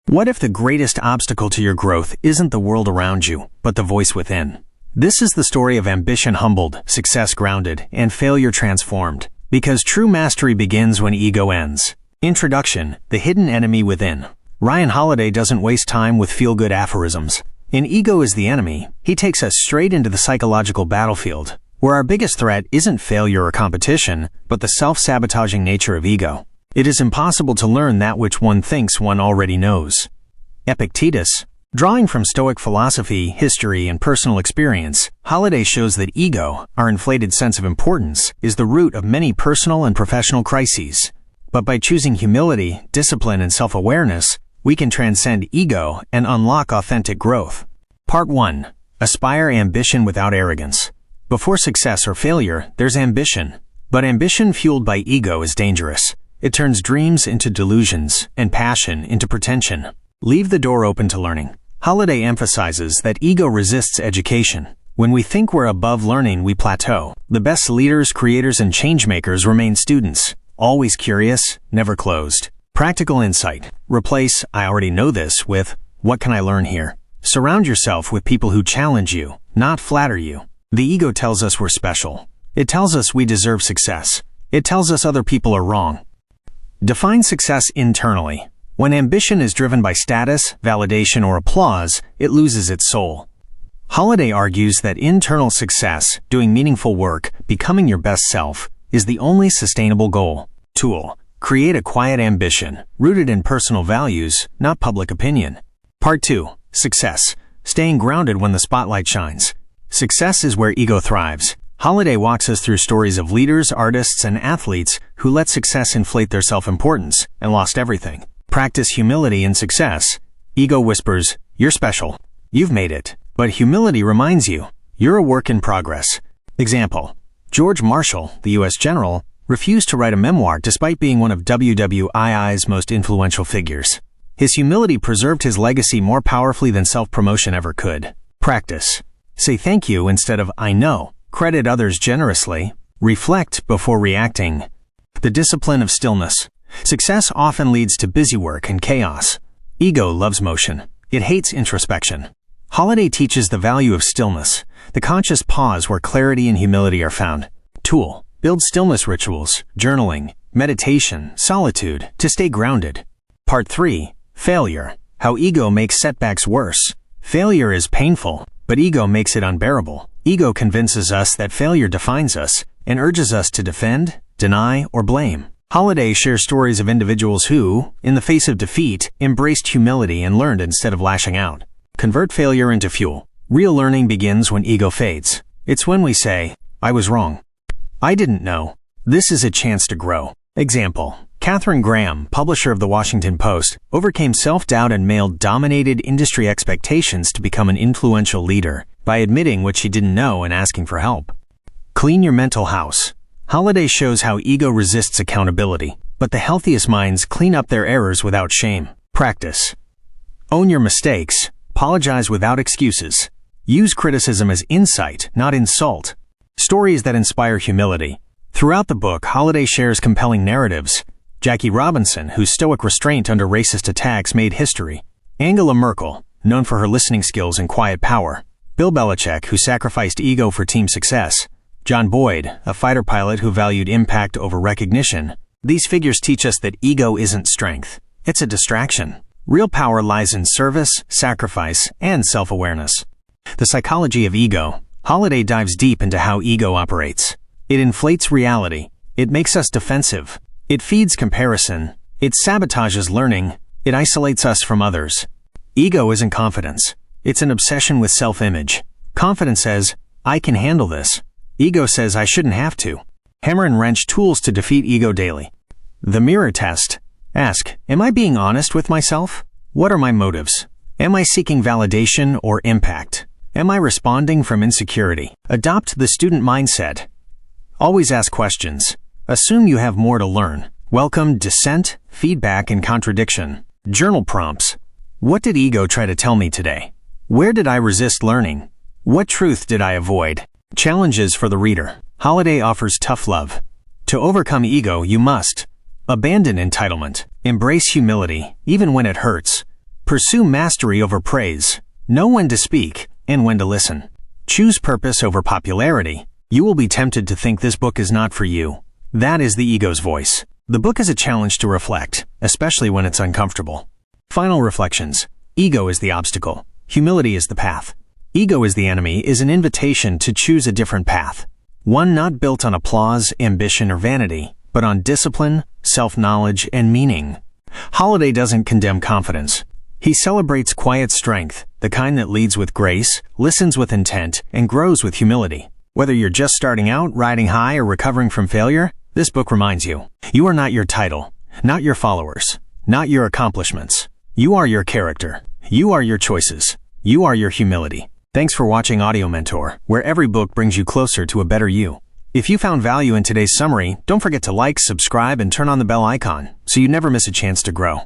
What if the greatest obstacle to your growth isn't the world around you, but the voice within? This is the story of ambition humbled, success grounded, and failure transformed. Because true mastery begins when ego ends. Introduction: The Hidden Enemy Within. Ryan Holiday doesn't waste time with feel-good aphorisms. In Ego is the Enemy, he takes us straight into the psychological battlefield, where our biggest threat isn't failure or competition, but the self-sabotaging nature of ego. It is impossible to learn that which one thinks one already knows. Epictetus. Drawing from Stoic philosophy, history, and personal experience, Holiday shows that ego, our inflated sense of importance, is the root of many personal and professional crises. But by choosing humility, discipline, and self-awareness, we can transcend ego and unlock authentic growth. Part 1. Aspire ambition without arrogance. Before success or failure, there's ambition. But ambition fueled by ego is dangerous. It turns dreams into delusions and passion into pretension. Leave the door open to learning. Holiday emphasizes that ego resists education. When we think we're above learning, we plateau. The best leaders, creators, and changemakers remain students, always curious, never closed. Practical insight. Replace "I already know this" with "What can I learn here?" Surround yourself with people who challenge you, not flatter you. The ego tells us we're special. It tells us we deserve success. It tells us other people are wrong. Define success internally. When ambition is driven by status, validation, or applause, it loses its soul. Holiday argues that internal success, doing meaningful work, becoming your best self, is the only sustainable goal. Tool: Create a quiet ambition, rooted in personal values, not public opinion. Part 2. Success. Staying grounded when the spotlight shines. Success is where ego thrives. Holiday walks us through stories of leaders, artists, and athletes who let success inflate their self-importance and lost everything. Practice humility in success. Ego whispers, "You're special. You've made it." But humility reminds you, you're a work in progress. Example: George Marshall, the U.S. General, refused to write a memoir despite being one of WWII's most influential figures. His humility preserved his legacy more powerfully than self-promotion ever could. Practice. Say thank you instead of "I know." Credit others generously. Reflect before reacting. The discipline of stillness. Success often leads to busy work and chaos. Ego loves motion. It hates introspection. Holiday teaches the value of stillness, the conscious pause where clarity and humility are found. Tool: Build stillness rituals, journaling, meditation, solitude, to stay grounded. Part 3. Failure. How ego makes setbacks worse. Failure is painful, but ego makes it unbearable. Ego convinces us that failure defines us and urges us to defend, deny, or blame. Holiday shares stories of individuals who, in the face of defeat, embraced humility and learned instead of lashing out. Convert failure into fuel. Real learning begins when ego fades. It's when we say, "I was wrong. I didn't know." This is a chance to grow. Example: Katharine Graham, publisher of the Washington Post, overcame self-doubt and male-dominated industry expectations to become an influential leader by admitting what she didn't know and asking for help. Clean your mental house. Holiday shows how ego resists accountability, but the healthiest minds clean up their errors without shame. Practice. Own your mistakes. Apologize without excuses. Use criticism as insight, not insult. Stories that inspire humility. Throughout the book, Holiday shares compelling narratives. Jackie Robinson, whose stoic restraint under racist attacks made history. Angela Merkel, known for her listening skills and quiet power. Bill Belichick, who sacrificed ego for team success. John Boyd, a fighter pilot who valued impact over recognition. These figures teach us that ego isn't strength. It's a distraction. Real power lies in service, sacrifice, and self-awareness. The psychology of ego. Holiday dives deep into how ego operates. It inflates reality. It makes us defensive. It feeds comparison. It sabotages learning. It isolates us from others. Ego isn't confidence. It's an obsession with self-image. Confidence says, "I can handle this." Ego says, "I shouldn't have to." Hammer and wrench tools to defeat ego daily. The mirror test. Ask, am I being honest with myself? What are my motives? Am I seeking validation or impact? Am I responding from insecurity? Adopt the student mindset. Always ask questions. Assume you have more to learn. Welcome dissent, feedback, and contradiction. Journal prompts. What did ego try to tell me today? Where did I resist learning? What truth did I avoid? Challenges for the reader. Holiday offers tough love. To overcome ego, you must abandon entitlement. Embrace humility, even when it hurts. Pursue mastery over praise. Know when to speak and when to listen. Choose purpose over popularity. You will be tempted to think this book is not for you. That is the ego's voice. The book is a challenge to reflect, especially when it's uncomfortable. Final reflections. Ego is the obstacle. Humility is the path. Ego is the enemy is an invitation to choose a different path. One not built on applause, ambition, or vanity, but on discipline, self-knowledge, and meaning. Holiday doesn't condemn confidence. He celebrates quiet strength, the kind that leads with grace, listens with intent, and grows with humility. Whether you're just starting out, riding high, or recovering from failure, this book reminds you, you are not your title, not your followers, not your accomplishments. You are your character. You are your choices. You are your humility. Thanks for watching Audio Mentor, where every book brings you closer to a better you. If you found value in today's summary, don't forget to like, subscribe, and turn on the bell icon so you never miss a chance to grow.